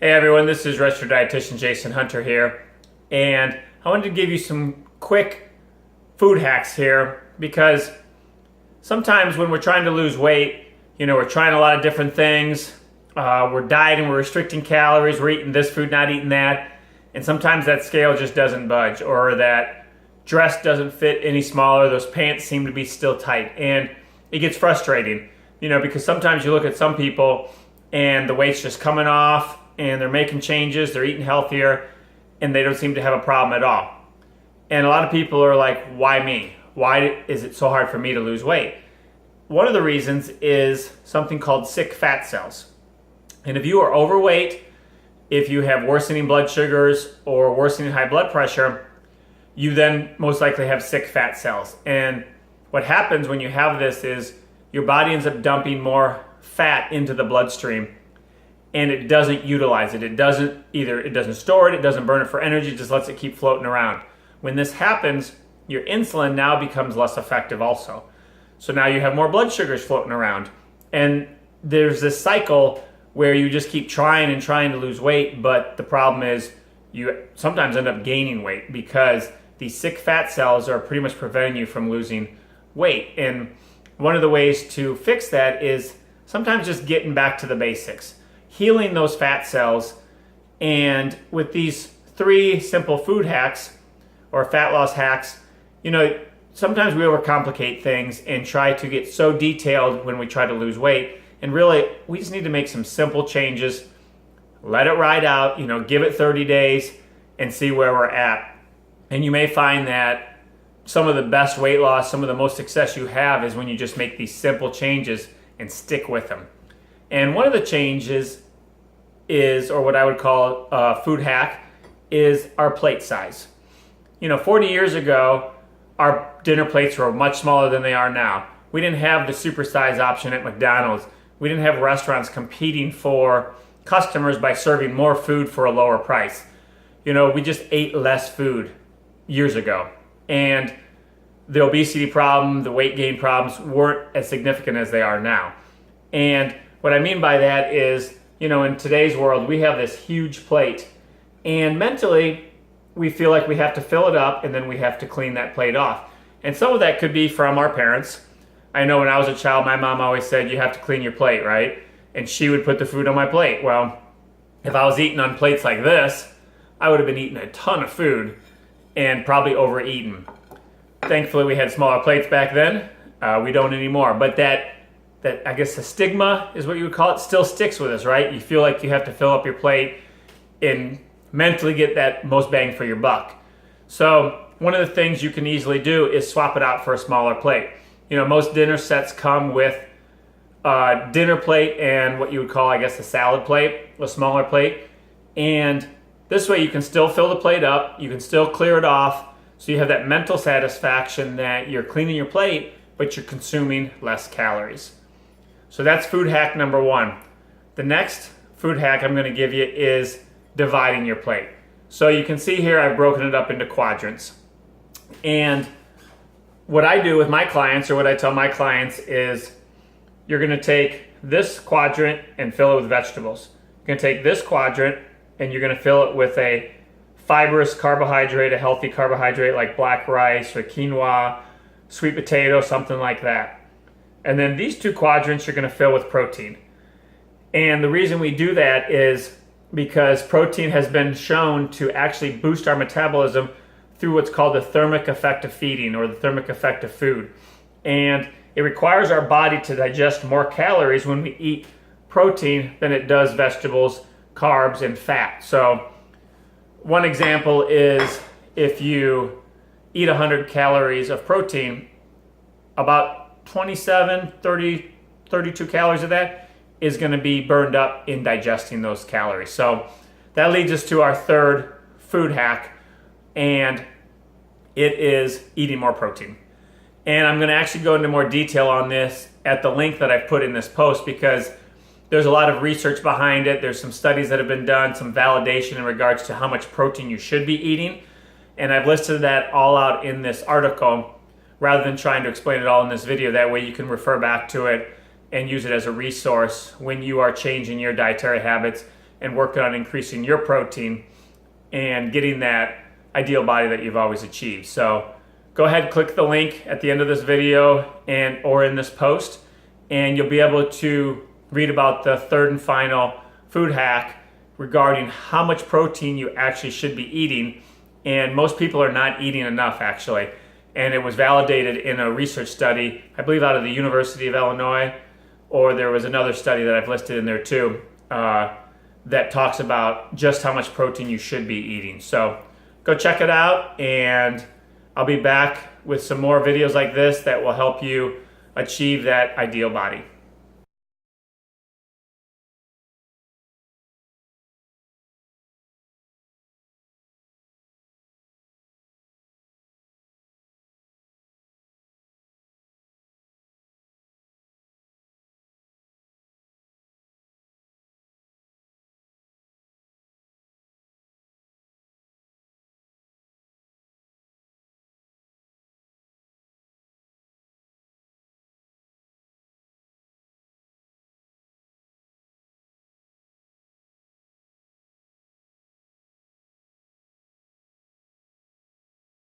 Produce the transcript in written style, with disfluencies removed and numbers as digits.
Hey everyone, this is registered dietitian Jason Hunter here, and I wanted to give you some quick food hacks here because sometimes when we're trying to lose weight, we're trying a lot of different things. We're dieting, we're restricting calories, we're eating this food, not eating that, and sometimes that scale just doesn't budge, or that dress doesn't fit any smaller, those pants seem to be still tight, and it gets frustrating, because sometimes you look at some people and the weight's just coming off, and they're making changes, they're eating healthier, and they don't seem to have a problem at all. And a lot of people are like, why me? Why is it so hard for me to lose weight? One of the reasons is something called sick fat cells. And if you are overweight, if you have worsening blood sugars or worsening high blood pressure, you then most likely have sick fat cells. And what happens when you have this is your body ends up dumping more fat into the bloodstream, and it doesn't utilize it. It doesn't store it, it doesn't burn it for energy, it just lets it keep floating around. When this happens, your insulin now becomes less effective also. So now you have more blood sugars floating around. And there's this cycle where you just keep trying and trying to lose weight, but the problem is you sometimes end up gaining weight because these sick fat cells are pretty much preventing you from losing weight. And one of the ways to fix that is sometimes just getting back to the basics, healing those fat cells. And with these 3 simple food hacks or fat loss hacks, sometimes we overcomplicate things and try to get so detailed when we try to lose weight. And really, we just need to make some simple changes, let it ride out, give it 30 days and see where we're at. And you may find that some of the best weight loss, some of the most success you have is when you just make these simple changes and stick with them. And one of the changes is, or what I would call a food hack, is our plate size. 40 years ago, our dinner plates were much smaller than they are now. We didn't have the supersize option at McDonald's. We didn't have restaurants competing for customers by serving more food for a lower price. We just ate less food years ago. And the obesity problem, the weight gain problems weren't as significant as they are now. And what I mean by that is, in today's world, we have this huge plate, and mentally, we feel like we have to fill it up and then we have to clean that plate off. And some of that could be from our parents. I know when I was a child, my mom always said, you have to clean your plate, right? And she would put the food on my plate. Well, if I was eating on plates like this, I would have been eating a ton of food and probably overeaten. Thankfully, we had smaller plates back then. We don't anymore. But that I guess the stigma is what you would call it, still sticks with us, right? You feel like you have to fill up your plate and mentally get that most bang for your buck. So one of the things you can easily do is swap it out for a smaller plate. Most dinner sets come with a dinner plate and what you would call, I guess, a salad plate, a smaller plate. And this way you can still fill the plate up, you can still clear it off, so you have that mental satisfaction that you're cleaning your plate, but you're consuming less calories. So that's food hack number 1. The next food hack I'm going to give you is dividing your plate. So you can see here I've broken it up into quadrants. And what I do with my clients, or what I tell my clients, is you're going to take this quadrant and fill it with vegetables. You're going to take this quadrant and you're going to fill it with a fibrous carbohydrate, a healthy carbohydrate like black rice or quinoa, sweet potato, something like that. And then these 2 quadrants you're going to fill with protein. And the reason we do that is because protein has been shown to actually boost our metabolism through what's called the thermic effect of feeding, or the thermic effect of food. And it requires our body to digest more calories when we eat protein than it does vegetables, carbs, and fat. So one example is if you eat 100 calories of protein, about 27, 30, 32 calories of that is going to be burned up in digesting those calories. So that leads us to our 3rd food hack, and it is eating more protein. And I'm going to actually go into more detail on this at the link that I've put in this post, because there's a lot of research behind it. There's some studies that have been done, some validation in regards to how much protein you should be eating. And I've listed that all out in this article rather than trying to explain it all in this video. That way you can refer back to it and use it as a resource when you are changing your dietary habits and working on increasing your protein and getting that ideal body that you've always achieved. So go ahead, click the link at the end of this video or in this post, and you'll be able to read about the third and final food hack regarding how much protein you actually should be eating. And most people are not eating enough, actually. And it was validated in a research study, I believe out of the University of Illinois, or there was another study that I've listed in there too, that talks about just how much protein you should be eating. So go check it out, and I'll be back with some more videos like this that will help you achieve that ideal body.